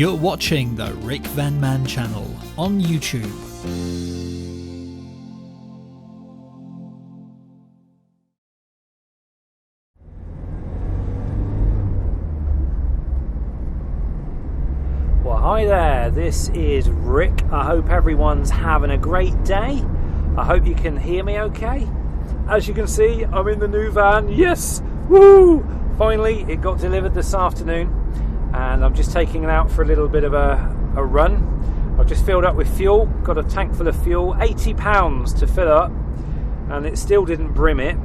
You're watching the Rickvanman channel on YouTube. Well, hi there, this is Rick. I hope everyone's having a great day. I hope you can hear me okay. As you can see, I'm in the new van. Yes! Woo! Finally, it got delivered this afternoon and I'm just taking it out for a little bit of a run. I've just filled up with fuel, got a tank full of fuel, £80 to fill up, and it still didn't brim it.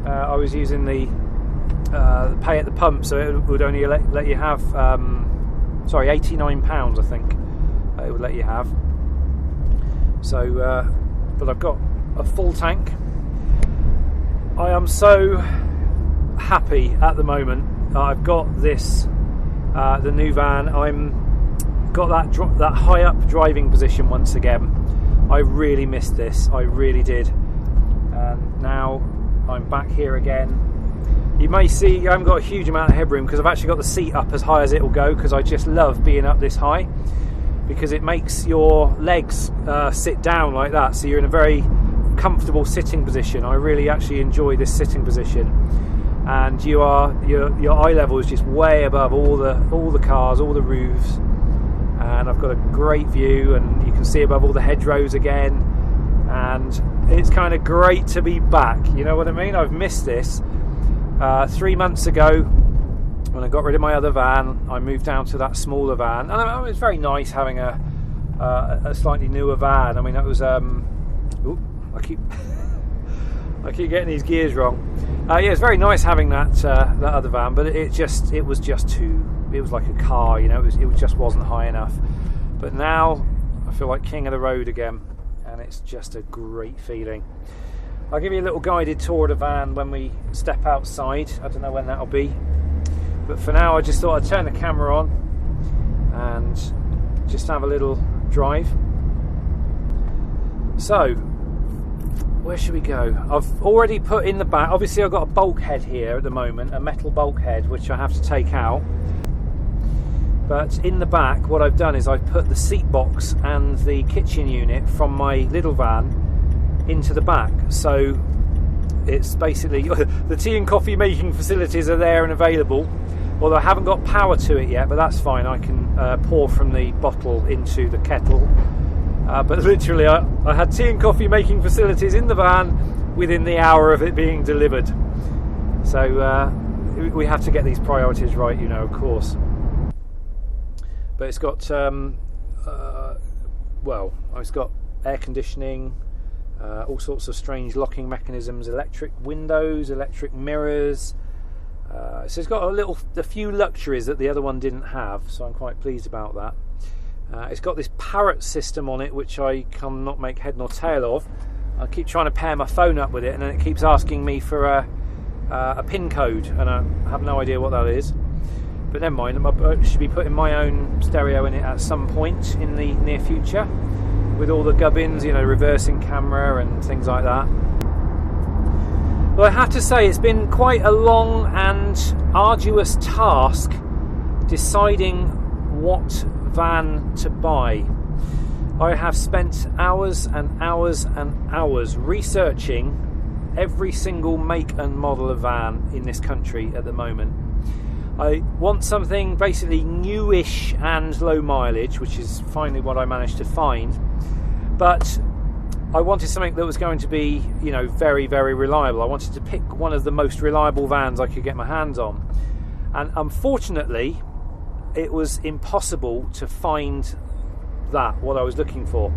I was using the pay at the pump, so it would only let you have sorry, £89 I think it would let you have. So but I've got a full tank. I am so happy at the moment. I've got this the new van. I'm got that high up driving position once again. I really missed this, I really did, and now I'm back here again. You may see I haven't got a huge amount of headroom because I've actually got the seat up as high as it will go, because I just love being up this high, because it makes your legs sit down like that, so you're in a very comfortable sitting position. I really actually enjoy this sitting position, and your eye level is just way above all the cars, all the roofs, and I've got a great view, and you can see above all the hedgerows again, and it's kind of great to be back. You know what I mean? I've missed this. 3 months ago, when I got rid of my other van, I moved down to that smaller van, and it was very nice having a slightly newer van. I mean, it was I keep getting these gears wrong. Yeah, it's very nice having that other van, but it was like a car, you know. It just wasn't high enough. But now I feel like king of the road again, and it's just a great feeling. I'll give you a little guided tour of the van when we step outside. I don't know when that'll be, but for now I just thought I'd turn the camera on and just have a little drive. So, where should we go? I've already put in the back, obviously I've got a bulkhead here at the moment, a metal bulkhead which I have to take out. But in the back, what I've done is I've put the seat box and the kitchen unit from my little van into the back. So it's basically the tea and coffee making facilities are there and available, although I haven't got power to it yet, but that's fine. I can pour from the bottle into the kettle. But literally I had tea and coffee making facilities in the van within the hour of it being delivered. So we have to get these priorities right, you know, of course. But it's got it's got air conditioning, all sorts of strange locking mechanisms, electric windows, electric mirrors. So it's got a few luxuries that the other one didn't have, so I'm quite pleased about that. It's got this parrot system on it, which I cannot make head nor tail of. I keep trying to pair my phone up with it, and then it keeps asking me for a PIN code, and I have no idea what that is. But never mind, I should be putting my own stereo in it at some point in the near future, with all the gubbins, you know, reversing camera and things like that. Well, I have to say it's been quite a long and arduous task deciding what van to buy. I have spent hours and hours and hours researching every single make and model of van in this country at the moment. I want something basically newish and low mileage, which is finally what I managed to find, but I wanted something that was going to be, you know, very, very reliable. I wanted to pick one of the most reliable vans I could get my hands on, and unfortunately it was impossible to find what I was looking for.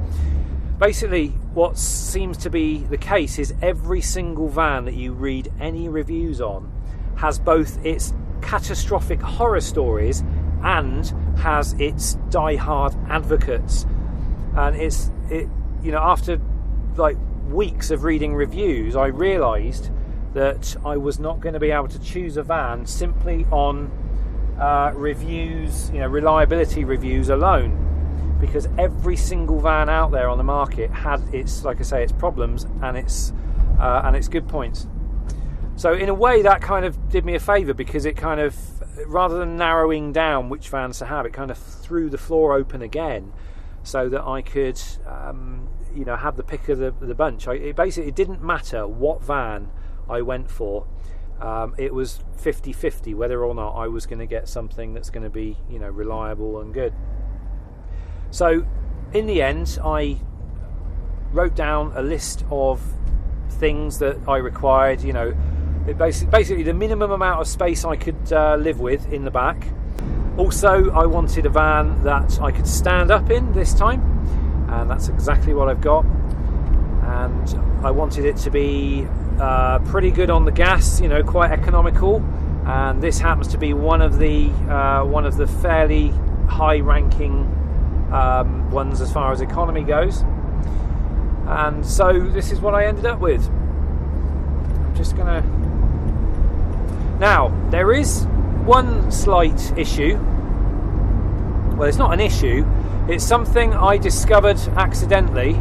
Basically, what seems to be the case is every single van that you read any reviews on has both its catastrophic horror stories and has its die-hard advocates. And you know, after like weeks of reading reviews, I realised that I was not going to be able to choose a van simply on reviews, you know, reliability reviews alone, because every single van out there on the market had its, like I say, its problems and its good points. So in a way that kind of did me a favour, because it kind of, rather than narrowing down which vans to have, it kind of threw the floor open again so that I could have the pick of the bunch. It didn't matter what van I went for. It was 50-50 whether or not I was going to get something that's going to be reliable and good. So in the end, I wrote down a list of things that I required. Basically the minimum amount of space I could live with in the back. Also, I wanted a van that I could stand up in this time, and that's exactly what I've got. And I wanted it to be pretty good on the gas, quite economical. And this happens to be one of the fairly high-ranking ones as far as economy goes. And so this is what I ended up with. I'm just gonna. Now there is one slight issue. Well, it's not an issue. It's something I discovered accidentally.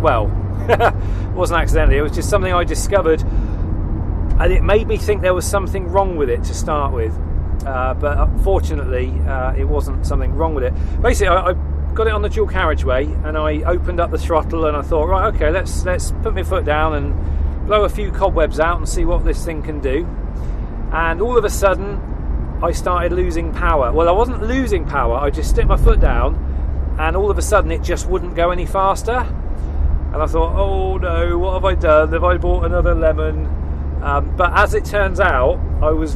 Well, it wasn't accidentally. It was just something I discovered, and it made me think there was something wrong with it to start with. But unfortunately, it wasn't something wrong with it. Basically, I got it on the dual carriageway, and I opened up the throttle, and I thought, right, okay, let's put my foot down and blow a few cobwebs out and see what this thing can do. And all of a sudden, I started losing power. Well, I wasn't losing power. I just stuck my foot down, and all of a sudden, it just wouldn't go any faster. And I thought, oh no, what have I done? Have I bought another lemon? But as it turns out, I was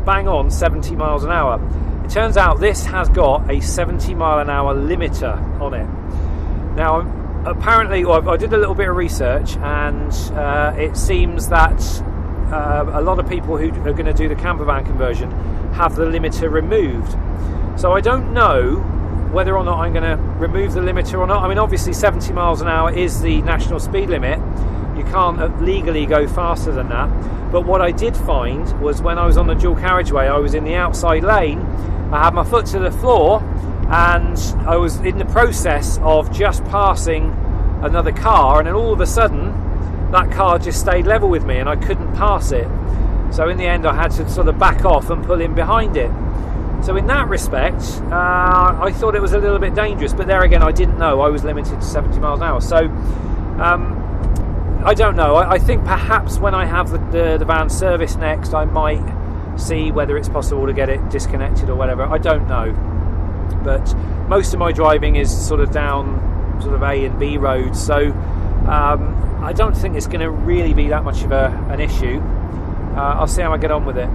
bang on 70 miles an hour. It turns out this has got a 70 mile an hour limiter on it. Now, apparently, I did a little bit of research, and it seems that a lot of people who are going to do the camper van conversion have the limiter removed. So I don't know whether or not I'm going to remove the limiter or not. I mean, obviously 70 miles an hour is the national speed limit. You can't legally go faster than that. But what I did find was, when I was on the dual carriageway, I was in the outside lane, I had my foot to the floor, and I was in the process of just passing another car, and then all of a sudden that car just stayed level with me and I couldn't pass it. So in the end, I had to sort of back off and pull in behind it. So in that respect, I thought it was a little bit dangerous, but there again, I didn't know I was limited to 70 miles an hour. So I don't know. I think perhaps when I have the van serviced next, I might see whether it's possible to get it disconnected or whatever. I don't know. But most of my driving is sort of down sort of A and B roads, so I don't think it's going to really be that much of an issue. I'll see how I get on with it.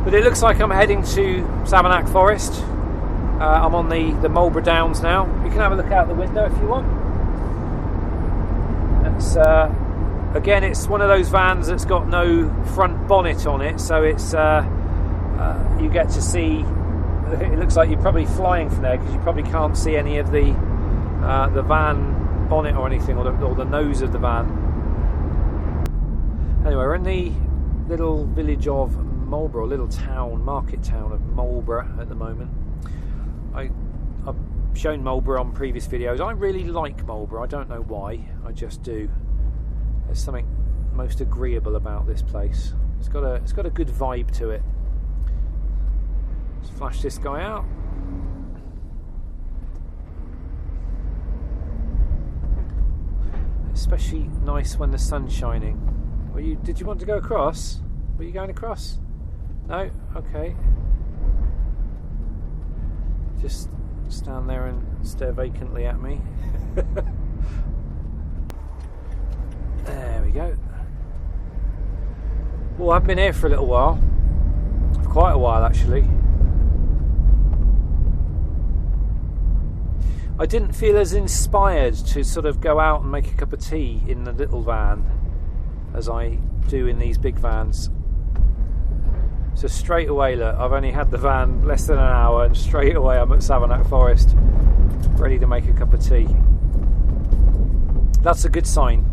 But it looks like I'm heading to Savernake Forest. I'm on the Marlborough Downs now. You can have a look out the window if you want. It's again, it's one of those vans that's got no front bonnet on it, so it's you get to see. It looks like you're probably flying from there, because you probably can't see any of the van bonnet or anything, or the nose of the van. Anyway, we're in the little village of Marlborough, little town, market town of Marlborough at the moment. I've shown Marlborough on previous videos. I really like Marlborough. I don't know why, I just do. There's something most agreeable about this place. It's got a good vibe to it. Let's flash this guy out. Especially nice when the sun's shining. Did you want to go across? Were you going across? No? Okay. Just stand there and stare vacantly at me. There we go. Well, I've been here for a little while. For quite a while, actually. I didn't feel as inspired to sort of go out and make a cup of tea in the little van as I do in these big vans. So straight away, look, I've only had the van less than an hour, and straight away I'm at Savernake Forest, ready to make a cup of tea. That's a good sign.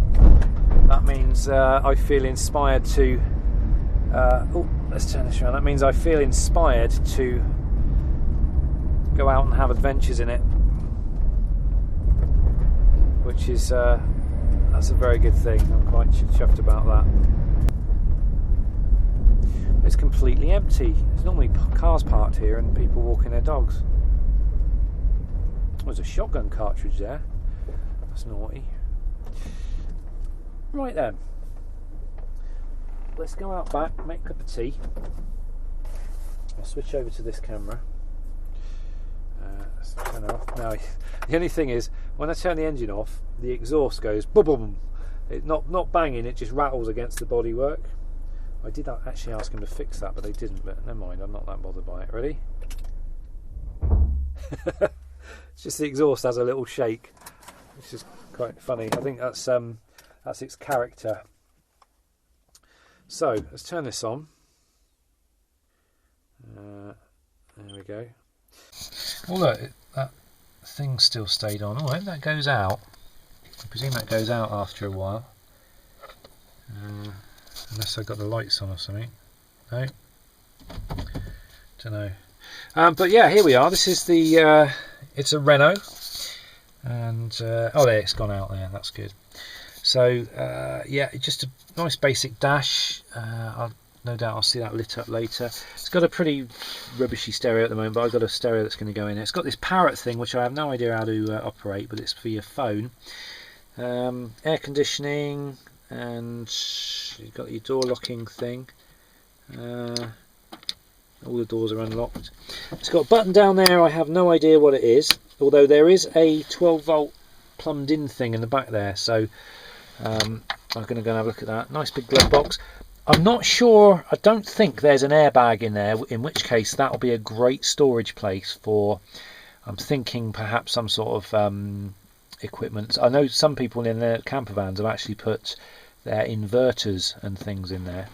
That means I feel inspired to... let's turn this around. That means I feel inspired to go out and have adventures in it, which is that's a very good thing. I'm quite chuffed about that. it's completely empty. There's normally cars parked here and people walking their dogs. There's a shotgun cartridge there. That's naughty. Right then. Let's go out back, make a cup of tea. I'll switch over to this camera. Let's turn it off. Now, the only thing is, when I turn the engine off, the exhaust goes boom boom. It's not banging, it just rattles against the bodywork. I did actually ask them to fix that, but they didn't. But never mind, I'm not that bothered by it. Ready? It's just the exhaust has a little shake, which is quite funny. I think that's its character. So let's turn this on. There we go. Oh look, that thing still stayed on. Oh, I hope that goes out. I presume that goes out after a while. Unless I've got the lights on or something. No? Don't know. But yeah, here we are. This is the... it's a Renault. And... oh, there, it's gone out there. That's good. So, yeah, just a nice basic dash. No doubt I'll see that lit up later. It's got a pretty rubbishy stereo at the moment, but I've got a stereo that's going to go in there. It's got this parrot thing, which I have no idea how to operate, but it's for your phone. Air conditioning, and you've got your door locking thing. All the doors are unlocked. It's got a button down there. I have no idea what it is, although there is a 12 volt plumbed in thing in the back there, so I'm going to go and have a look at that. Nice big glove box. I'm not sure, I don't think there's an airbag in there, in which case that'll be a great storage place for, I'm thinking perhaps some sort of equipment. I know some people in their camper vans have actually put their inverters and things in there.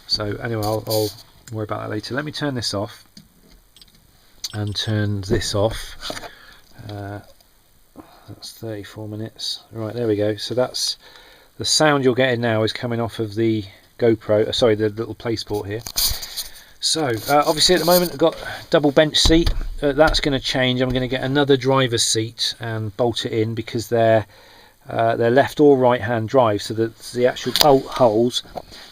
So anyway, I'll worry about that later. Let me turn this off and turn this off. That's 34 minutes. Right, there we go. So that's the sound you're getting now is coming off of the GoPro, sorry, the little PlaySport here. So obviously at the moment I've got double bench seat. That's going to change. I'm going to get another driver's seat and bolt it in, because they're left or right hand drive, so that the actual bolt holes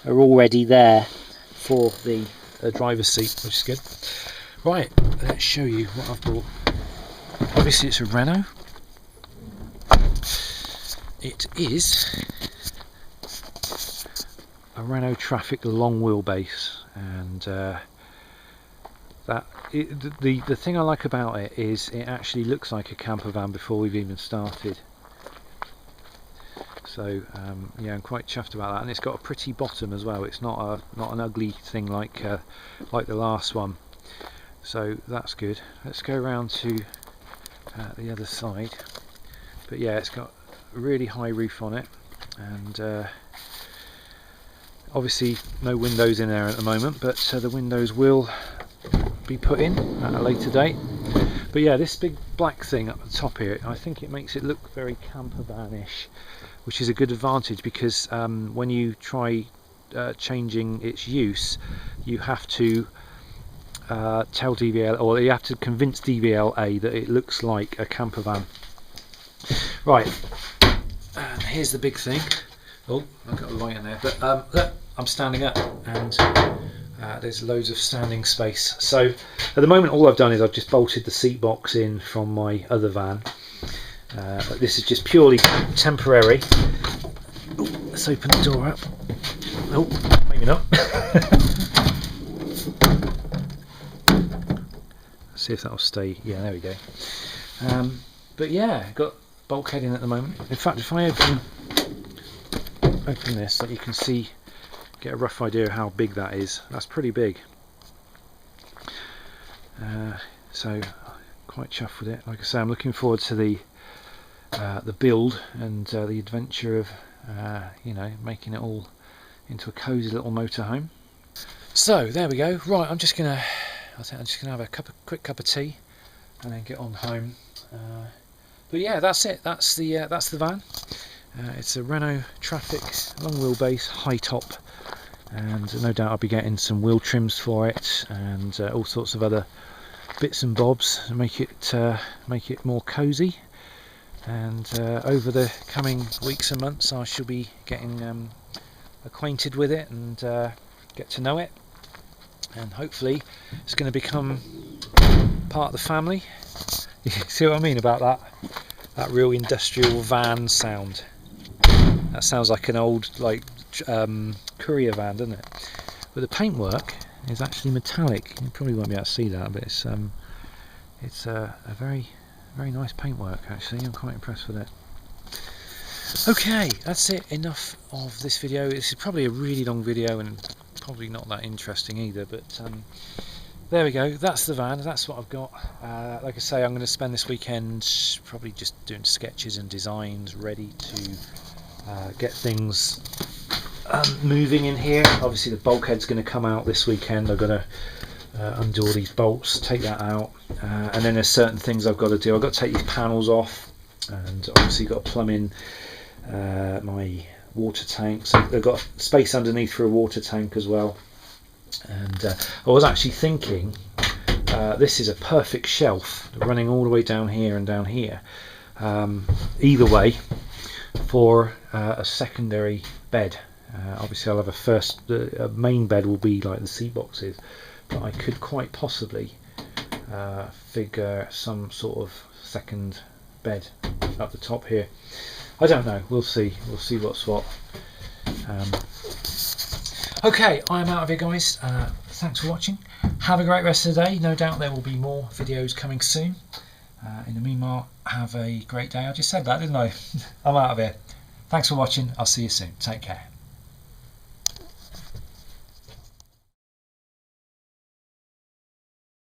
are already there for the driver's seat, which is good. Right, let's show you what I've bought. Obviously it's a Renault. It is a Renault Traffic long wheelbase, and the thing I like about it is it actually looks like a camper van before we've even started. So yeah, I'm quite chuffed about that, and it's got a pretty bottom as well. It's not an ugly thing like the last one. So that's good. Let's go around to the other side. But yeah, it's got a really high roof on it, and obviously no windows in there at the moment, but the windows will be put in at a later date. But yeah, this big black thing at the top here, I think it makes it look very camper van-ish, which is a good advantage, because when you try changing its use, you have to tell DVL, or you have to convince DVLA that it looks like a camper van. Right, and here's the big thing. Oh, I've got a light in there, but look, I'm standing up, and there's loads of standing space. So at the moment all I've done is I've just bolted the seat box in from my other van. But this is just purely temporary. Ooh, let's open the door up. Oh, maybe not. Let's see if that'll stay. Yeah, there we go. But yeah, got bulkhead in at the moment. In fact, if I open this, so you can see, get a rough idea of how big that is. That's pretty big. So quite chuffed with it. Like I say, I'm looking forward to the build and the adventure of you know, making it all into a cosy little motorhome. So there we go. Right, I think I'm just gonna have a quick cup of tea and then get on home. But yeah, that's it. That's the van. It's a Renault Traffic long wheelbase, high top, and no doubt I'll be getting some wheel trims for it, and all sorts of other bits and bobs to make it more cosy. And over the coming weeks and months I shall be getting acquainted with it and get to know it. and hopefully it's going to become part of the family. You see what I mean about that real industrial van sound? That sounds like an old courier van, doesn't it? But the paintwork is actually metallic. You probably won't be able to see that, but it's a very, very nice paintwork actually. I'm quite impressed with it. Okay, that's it. Enough of this video. This is probably a really long video and probably not that interesting either, but there we go. That's the van. That's what I've got. Like I say, I'm going to spend this weekend probably just doing sketches and designs, ready to get things moving in here. Obviously the bulkhead's going to come out this weekend. I've got to undo all these bolts, take that out, and then there's certain things I've got to do. I've got to take these panels off, and obviously got to plumb in my water tank. So I've got space underneath for a water tank as well. And I was actually thinking this is a perfect shelf running all the way down here and down here, either way, for a secondary bed. Obviously I'll have a main bed will be like the seat boxes, but I could quite possibly figure some sort of second bed up the top here. I don't know, we'll see what's what. Okay, I'm out of here guys. Thanks for watching. Have a great rest of the day. No doubt there will be more videos coming soon. In the meanwhile, have a great day. I just said that, didn't I? I'm out of here. Thanks for watching. I'll see you soon. Take care.